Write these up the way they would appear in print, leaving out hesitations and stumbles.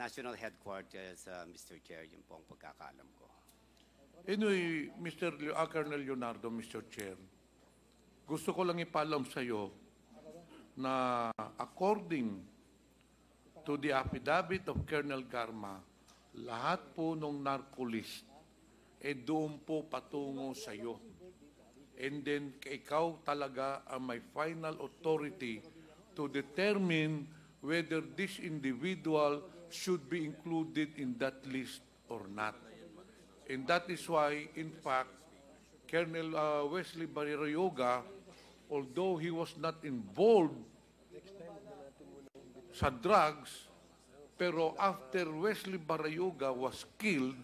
national headquarters, Mr. Chair, yun po ang pagkakaalam ko. Anyway, Colonel Leonardo, Mr. Chair, gusto ko lang ipaalam sa iyo na according to the affidavit of Colonel Garma, lahat po ng narcolist doon po patungo sa iyo. And then, ikaw talaga ang may final authority to determine whether this individual should be included in that list or not. And that is why, in fact, Colonel Wesley Barrioga, although he was not involved sa drugs, pero after Wesley Barrioga was killed,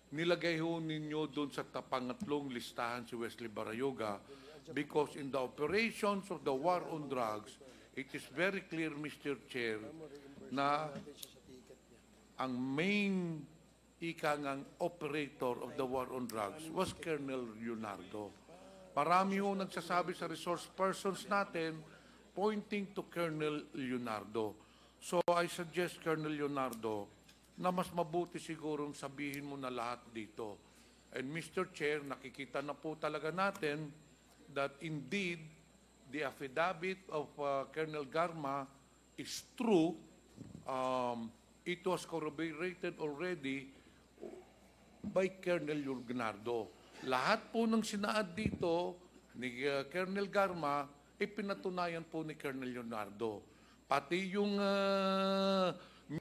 nilagay ho ninyo doon sa pangatlong listahan si Wesley Barrioga because in the operations of the war on drugs, it is very clear, Mr. Chair, na ang main ikangang operator of the war on drugs was Colonel Leonardo. Marami ho nagsasabi sa resource persons natin pointing to Colonel Leonardo. So I suggest, Colonel Leonardo, na mas mabuti sigurong sabihin mo na lahat dito. And Mr. Chair, nakikita na po talaga natin that indeed the affidavit of Colonel Garma is true. It was corroborated already by Colonel Leonardo. Lahat po ng sinaad dito ni Colonel Garma, ipinatunayan po ni Colonel Leonardo. Pati yung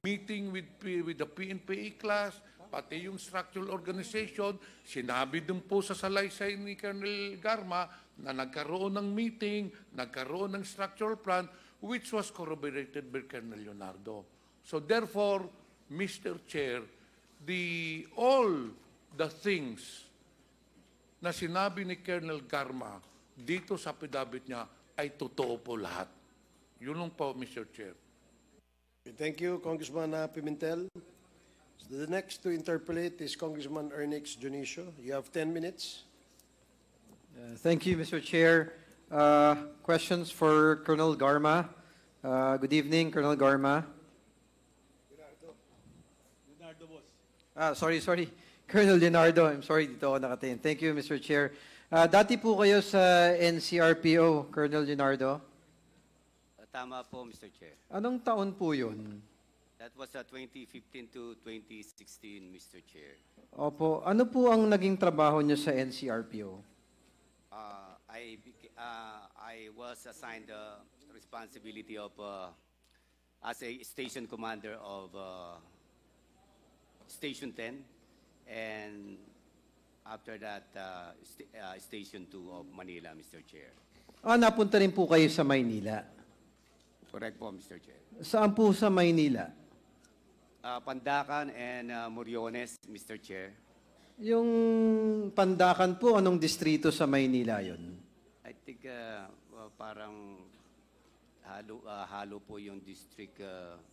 meeting with the PNPA class, pati yung structural organization, sinabi din po sa salaysay ni Colonel Garma na nagkaroon ng meeting, nagkaroon ng structural plan, which was corroborated by Colonel Leonardo. So therefore, Mr. Chair, all the things na sinabi ni Colonel Garma dito sa affidavit niya ay totoo po lahat. Yun lang po, Mr. Chair. Thank you, Congressman Pimentel. So the next to interpolate is Congressman Ernix Junicio. You have 10 minutes. Thank you, Mr. Chair. Questions for Colonel Garma. Good evening, Colonel Garma. Leonardo, boss. Sorry. Colonel Leonardo, I'm sorry, dito ako nakatingin. Thank you, Mr. Chair. Dati po kayo sa NCRPO, Colonel Leonardo? Tama po, Mr. Chair. Anong taon po yun? That was 2015 to 2016, Mr. Chair. Opo. Ano po ang naging trabaho niyo sa NCRPO? I was assigned the responsibility of as a station commander of Station 10, and after that, Station 2 of Manila, Mr. Chair. Napunta rin po kayo sa Maynila. Correct po, Mr. Chair. Saan po sa Maynila? Pandacan and Moriones, Mr. Chair. Yung Pandacan po, anong distrito sa Maynila yon? I think parang halo po yung District 5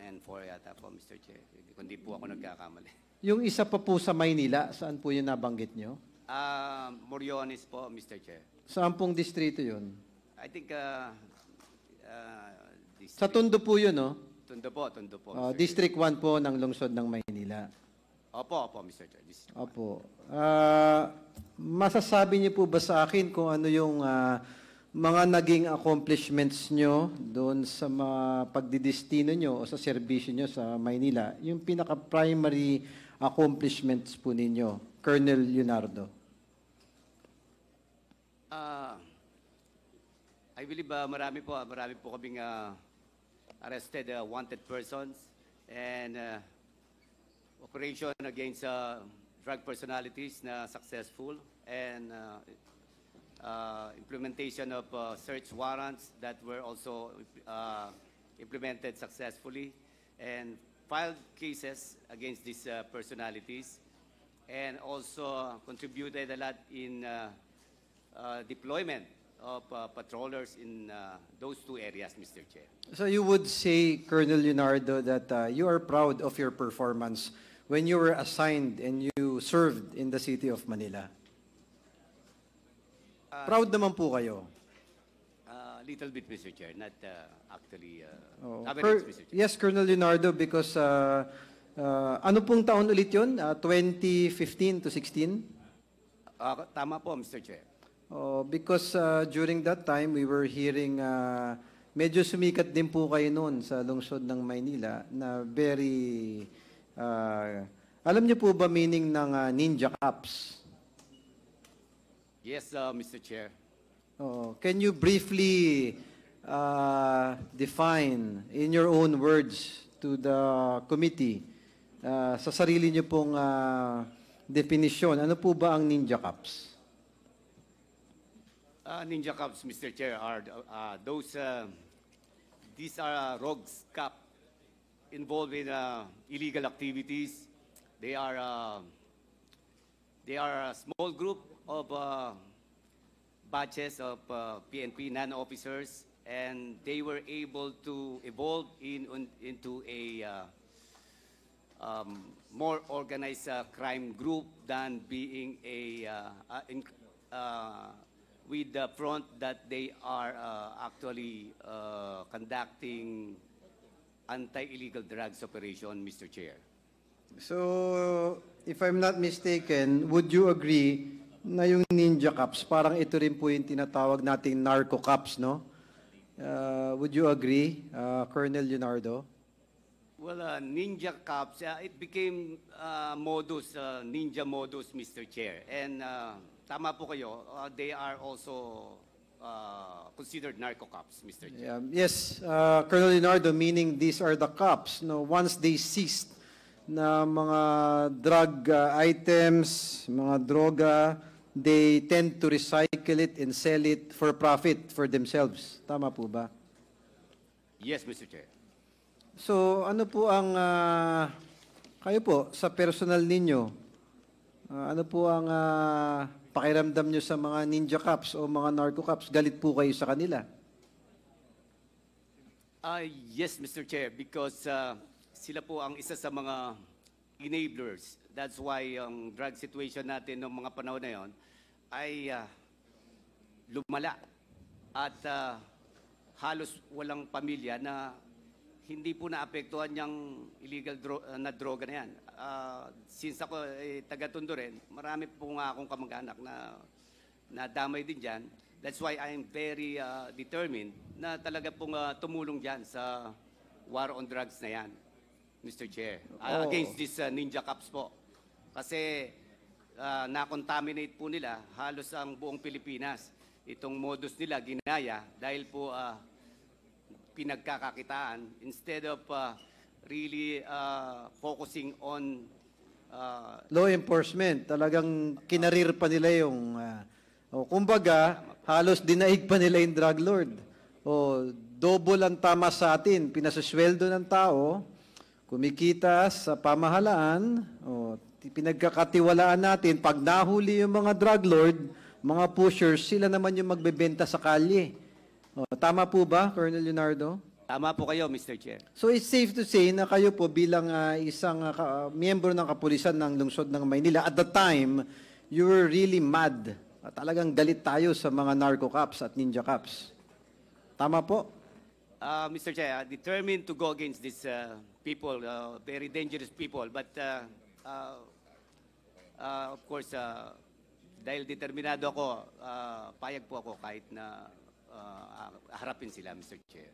and 4 yata po, Mr. Chair. Kundi po ako nagkakamali. Yung isa pa po sa Maynila, saan po yun nabanggit nyo? Moriones po, Mr. Chair. Saan pong distrito yun? I think Sa Tondo po yun, no? Tondo po. District 1 po ng lungsod ng Maynila. Opo, Mr. Chair. Opo. Masasabi niyo po ba sa akin kung ano yung mga naging accomplishments nyo doon sa pagdidestino nyo o sa serbisyo nyo sa Maynila? Yung pinaka-primary accomplishments po ninyo, Colonel Leonardo. I believe marami po kaming arrested wanted persons and operation against drug personalities na successful, and implementation of search warrants that were also implemented successfully, and filed cases against these personalities, and also contributed a lot in deployment of patrollers in those two areas, Mr. Chair. So you would say, Colonel Leonardo, that you are proud of your performance when you were assigned and you served in the city of Manila? Proud naman po kayo. little bit, Mr. Chair, not actually Oh, coverage, Mr. Chair. yes, Colonel Leonardo, because ano pong taon ulit yun? 2015 to 16? Tama po, Mr. Chair. Oh, because during that time, we were hearing, medyo sumikat din po kayo noon sa lungsod ng Maynila na very, alam niyo po ba meaning ng ninja cops? Yes, Mr. Chair. Oh, can you briefly define in your own words to the committee sa sarili niyo pong definisyon, ano po ba ang ninja cops? Ninja cops, Mr. Chair, are these are rogues cop involved in illegal activities. They are a small group of batches of PNP non-officers, and they were able to evolve into a more organized crime group than being with the front that they are actually conducting anti-illegal drugs operation, Mr. Chair. So, if I'm not mistaken, would you agree na yung ninja cops, parang ito rin po yung tinatawag nating narco cops, no? Would you agree, Colonel Leonardo? Well, ninja cops, it became ninja modus, Mr. Chair. And tama po kayo, they are also considered narco cops, Mr. Chair. Yes, Colonel Leonardo, meaning these are the cops, no? Once they seized na mga drug items, mga droga, they tend to recycle it and sell it for profit for themselves. Tama po ba? Yes, Mr. Chair. So, ano po ang, kayo po, sa personal ninyo, ano po ang pakiramdam nyo sa mga ninja cops o mga narco cops? Galit po kayo sa kanila? Yes, Mr. Chair, because sila po ang isa sa mga enablers. That's why ang drug situation natin noong mga panahon na yon ay lumala. At halos walang pamilya na hindi po naapektuhan yung illegal na droga na yan. Since ako taga-Tondo rin, marami po nga akong kamag-anak na damay din dyan. That's why I'm very determined na talaga pong tumulong dyan sa war on drugs na yan, Mr. Chair. Against these ninja cops po. Kasi na-contaminate po nila halos ang buong Pilipinas. Itong modus nila ginaya dahil po pinagkakakitaan instead of really focusing on law enforcement. Talagang kinarir pa nila yung, kumbaga, halos dinaig pa nila yung drug lord. Double ang tama sa atin, pinasasweldo ng tao, kumikita sa pamahalaan, pinagkakatiwalaan natin, pag nahuli yung mga drug lord, mga pushers, sila naman yung magbebenta sa kalye. Tama po ba, Colonel Leonardo? Tama po kayo, Mr. Chair. So it's safe to say na kayo po bilang isang miyembro ng kapulisan ng lungsod ng Maynila, at the time, you were really mad. Talagang galit tayo sa mga narco cops at ninja cops. Tama po? Mr. Chair, determined to go against these people, very dangerous people. But of course, dahil determinado ako, payag po ako kahit na harapin sila, Mr. Chair.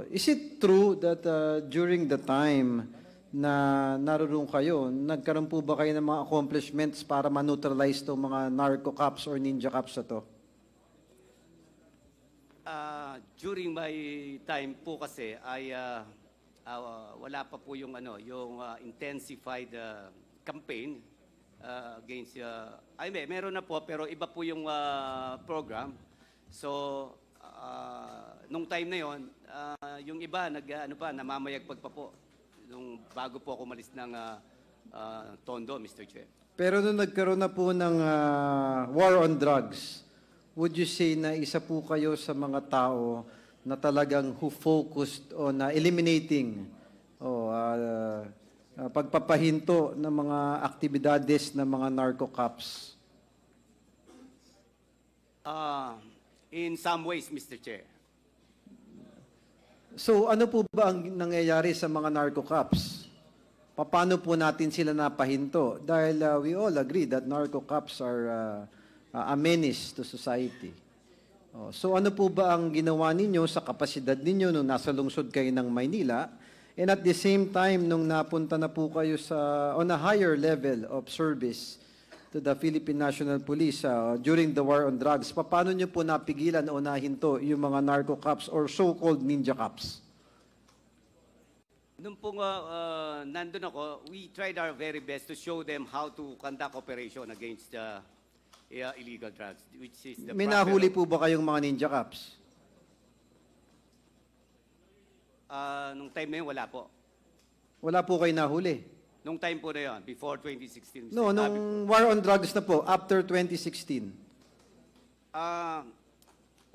Is it true that during the time na naroon kayo, nagkaroon po ba kayo ng mga accomplishments para ma-neutralize itong mga narco cops or ninja cops na to? During my time po kasi ay wala pa po yung intensified campaign against meron na po pero iba po yung program. So nung time na yon, yung iba namamayagpag pa po nung bago po ako umalis ng Tondo, Mr. Chair. Pero nung nagkaroon na po ng war on drugs, would you say na isa po kayo sa mga tao na talagang who focused on eliminating pagpapahinto ng mga aktibidades ng mga narco cops? In some ways, Mr. Chair. So ano po ba ang nangyayari sa mga narco-cops? Paano po natin sila napahinto? Dahil we all agree that narco-cops are a menace to society. So ano po ba ang ginawa ninyo sa kapasidad ninyo nung nasa lungsod kayo ng Maynila? And at the same time, nung napunta na po kayo on a higher level of service to the Philippine National Police during the war on drugs, paano nyo po napigilan o nahinto yung mga narco-cops or so-called ninja cops? Nung pong nandun ako, we tried our very best to show them how to conduct operation against illegal drugs, which is the May proper- nahuli po ba kayong mga ninja cops? Nung time na yun, wala po. Wala po kayo nahuli? Nung time po na yun, before 2016. No, nung war on drugs na po, after 2016.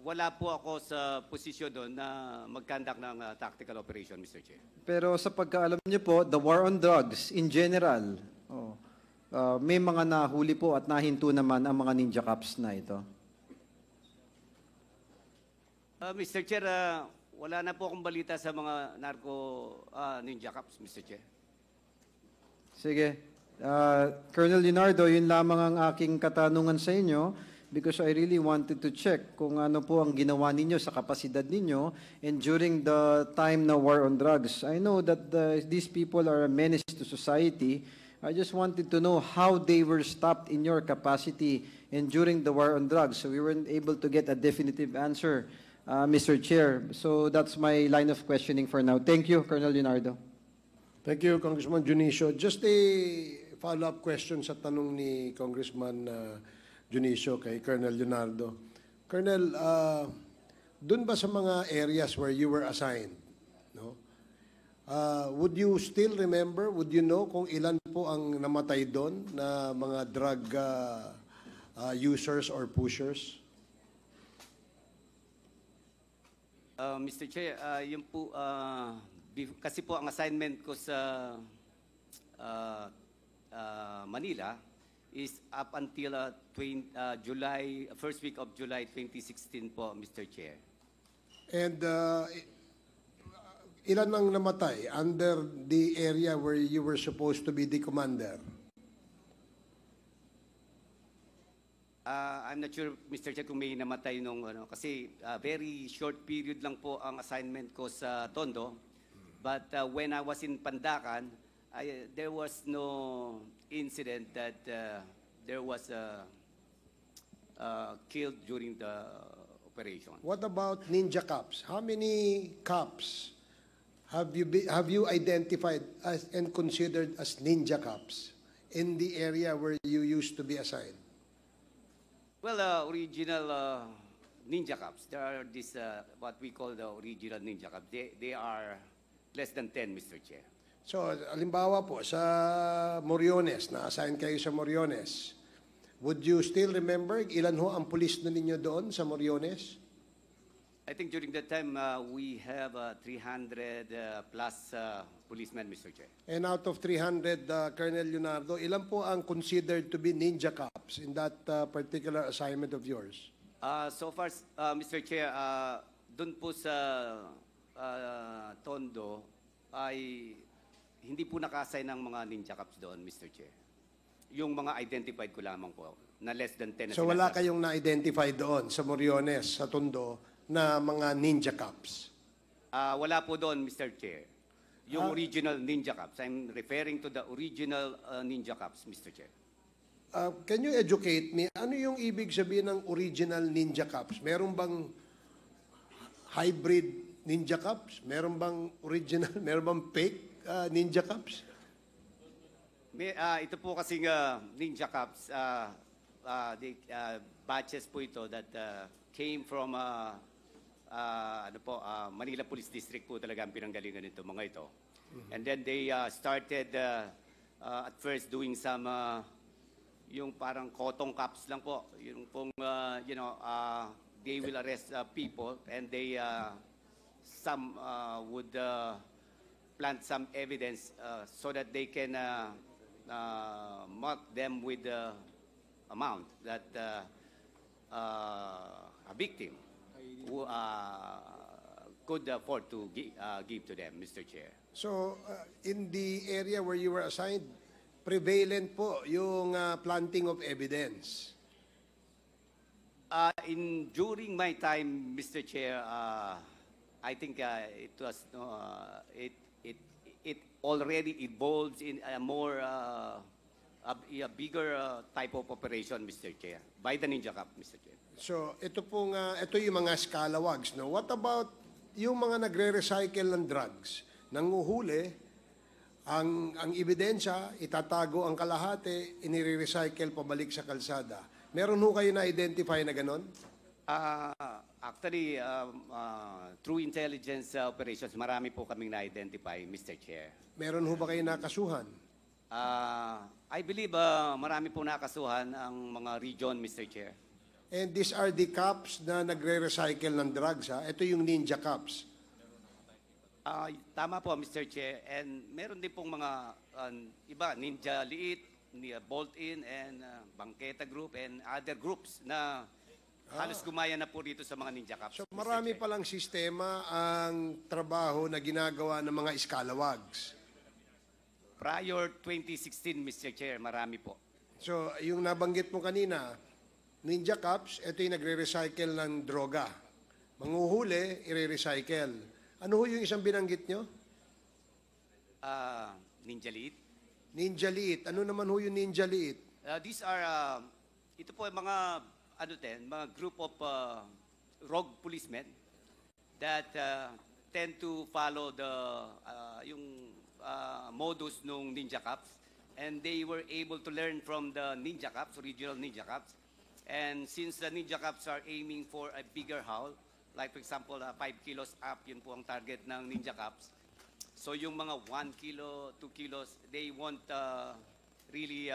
Wala po ako sa posisyon doon na mag-conduct ng tactical operation, Mr. Chair. Pero sa pagkaalam niyo po, the war on drugs in general, may mga nahuli po at nahinto naman ang mga ninja cops na ito. Mr. Chair, wala na po akong balita sa mga narco ninja cops, Mr. Chair. Sige. Colonel Leonardo, yun lamang ang aking katanungan sa inyo because I really wanted to check kung ano po ang ginawa ninyo sa kapasidad ninyo and during the time na war on drugs. I know that these people are a menace to society. I just wanted to know how they were stopped in your capacity and during the war on drugs. So we weren't able to get a definitive answer, Mr. Chair. So that's my line of questioning for now. Thank you, Colonel Leonardo. Thank you, Congressman Junicio. Just a follow-up question sa tanong ni Congressman Junicio kay Colonel Leonardo. Colonel, dun ba sa mga areas where you were assigned, no? Would you still remember, would you know kung ilan po ang namatay doon na mga drug users or pushers? Mr. Chair, yun po, kasi po ang assignment ko sa Manila is up until first week of July 2016 po, Mr. Chair. And ilan ang namatay under the area where you were supposed to be the commander? I'm not sure, Mr. Chair, kung may namatay nung kasi very short period lang po ang assignment ko sa Tondo. But when I was in Pandacan, there was no incident that there was killed during the operation. What about ninja cops? How many cops have you identified as and considered as ninja cops in the area where you used to be assigned? Well, original ninja cops. There are this what we call the original ninja cops. They are less than 10, Mr. Chair. So, halimbawa po, sa Moriones, na-assign kayo sa Moriones, would you still remember ilan ho ang pulis na ninyo doon sa Moriones? I think during that time, we have 300 plus policemen, Mr. Chair. And out of 300, Colonel Leonardo, ilan po ang considered to be ninja cops in that particular assignment of yours? So far, Mr. Chair, doon po sa Tondo ay hindi po naka-assign ng mga ninja cops doon, Mr. Chair. Yung mga identified ko lamang po, na less than 10. So wala kayong na-identify doon sa Moriones, sa Tondo, na mga ninja cops? Wala po doon, Mr. Chair. Yung original ninja cops. I'm referring to the original ninja cops, Mr. Chair. Can you educate me, ano yung ibig sabihin ng original ninja cops? Meron bang hybrid ninja cops? Meron bang original, meron bang fake ninja cops? Ito po kasing ninja cops, batches po ito that came from Manila Police District po talaga ang pinanggalingan nito, mga ito. And then they started at first doing some yung parang cotton cops lang po. Yung pong, they will arrest people and they some would plant some evidence so that they can mark them with the amount that a victim could afford to give to them, Mr. Chair. So, in the area where you were assigned, prevalent po yung planting of evidence. During my time, Mr. Chair, I think it was it already evolved in a more a bigger type of operation, Mr. Chair, by the Ninja Cup, Mr. Chair. So, ito yung mga scalawags, no? What about yung mga nagre-recycle ng drugs? Nanguhuli, ang ebidensya, itatago ang kalahati, inire-recycle pabalik sa kalsada. Meron ho kayo na-identify na ganon? Actually, through intelligence operations, marami po kaming na-identify, Mr. Chair. Meron ho ba kayo nakasuhan? I believe marami po nakasuhan ang mga region, Mr. Chair. And these are the cops na nagre-recycle ng drugs, ha? Ito yung ninja cops. Tama po, Mr. Chair. And meron din pong mga iba, Ninja Liit, Bolt-in, and Bangketa Group, and other groups na halos gumaya na po dito sa mga Ninja Cups. So Mr. marami Chair. palang sistema ang trabaho na ginagawa ng mga scalawags. Prior 2016, Mr. Chair, marami po. So yung nabanggit mo kanina, ninja cops, ito yung nagre-recycle ng droga. Manguhuli, i-recycle. Ano ho yung isang binanggit nyo? Ninja Liit. Ninja Liit. Ano naman ho yung Ninja Liit? These are, ito po ay mga, mga group of rogue policemen that tend to follow the, yung modus nung Ninja Cups. And they were able to learn from the Ninja Cups, original Ninja Cups. And since the Ninja Cups are aiming for a bigger haul, like for example, 5 kilos up, yun po ang target ng Ninja Cups. So yung mga 1 kilo, 2 kilos, they won't really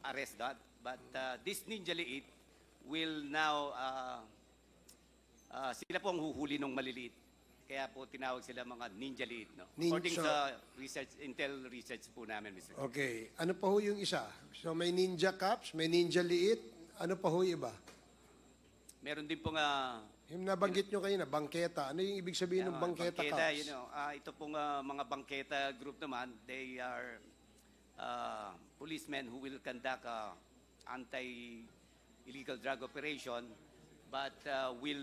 arrest that. But this Ninja Liit will now, sila po ang huhuli ng maliliit. Kaya po tinawag sila mga Ninja Liit. No? According sa research, Intel research po namin, Mr. Chair. Okay. Ano pa ho yung isa? So may Ninja Cops, may Ninja Liit. Ano pa ho yung iba? Meron din po Yung nabanggit nyo kayo na, bangketa. Ano yung ibig sabihin ng bangketa cops? You know, ito pong mga bangketa group naman, they are policemen who will conduct anti-illegal drug operation but will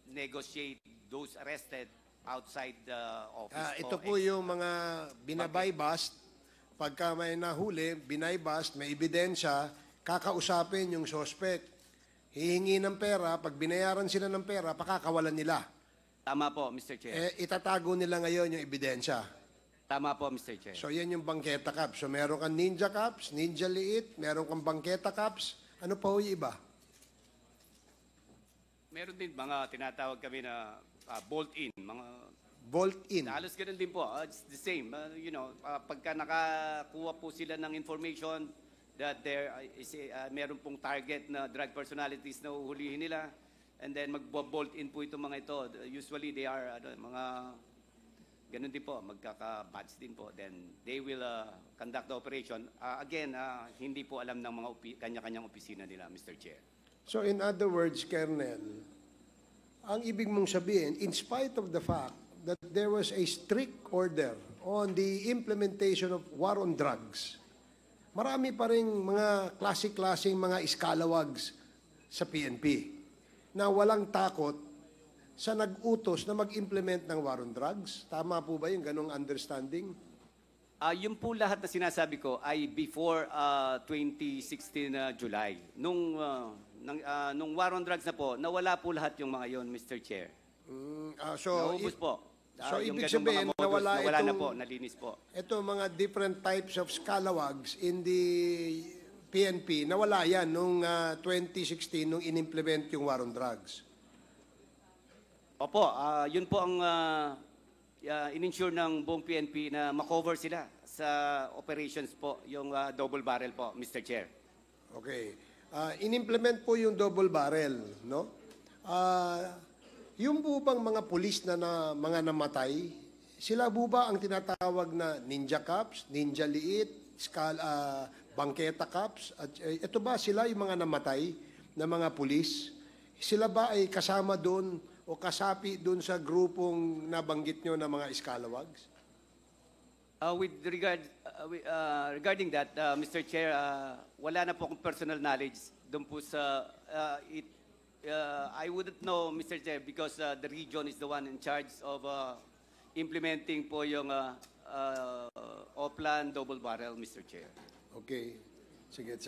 negotiate those arrested outside the office. Ito po yung mga binabaybast. Pagka may nahuli, binaybast, may ebidensya, kakausapin yung suspect. Hihingi ng pera, pag binayaran sila ng pera, pakakawalan nila. Tama po, Mr. Chair. Itatago nila ngayon yung ebidensya. Tama po, Mr. Chair. So yan yung bangketa cops. So meron kang ninja cops, ninja liit, meron kang bangketa cops. Ano pa ho yung iba? Meron din mga tinatawag kami na bolt-in, mga Bolt-in. halos ganun din po. It's the same. You know, pagka nakakuha po sila ng information that there is meron pong target na drug personalities na uhulihin nila, and then mag-bolt-in po itong mga ito. Usually they are mga ganun din po, magkaka-badge din po. Then they will conduct the operation. Again, hindi po alam ng mga kanya-kanyang opisina nila, Mr. Chair. So in other words, Colonel, ang ibig mong sabihin, in spite of the fact that there was a strict order on the implementation of war on drugs, marami pa rin mga klase-klaseng mga iskalawags sa PNP na walang takot sa nag-utos na mag-implement ng war on drugs. Tama po ba yung ganong understanding? Yung po lahat na sinasabi ko ay before 2016 July. Nung war on drugs na po, nawala po lahat yung mga yon, Mr. Chair. Naubos po. So Yung ibig ganung sabihin, mga modus, nawala na itong- po, nalinis po. Ito mga different types of scalawags in the PNP, nawala yan nung 2016 nung in-implement yung war on drugs. Opo, yun po ang in-ensure ng buong PNP na makover sila sa operations po, yung double barrel po, Mr. Chair. Okay. In-implement po yung double barrel, no? Yung po bang mga pulis na mga namatay, sila po ba ang tinatawag na ninja cops, ninja liit, bangketa cops? At ito ba sila yung mga namatay na mga pulis? sila ba ay kasama doon o kasapi doon sa grupong nabanggit nyo na mga scalawags? Regarding that, Mr. Chair, wala na po akong personal knowledge doon po sa I wouldn't know, Mr. Chair, because the region is the one in charge of implementing po yung Oplan double barrel, Mr. Chair. Okay. Sige.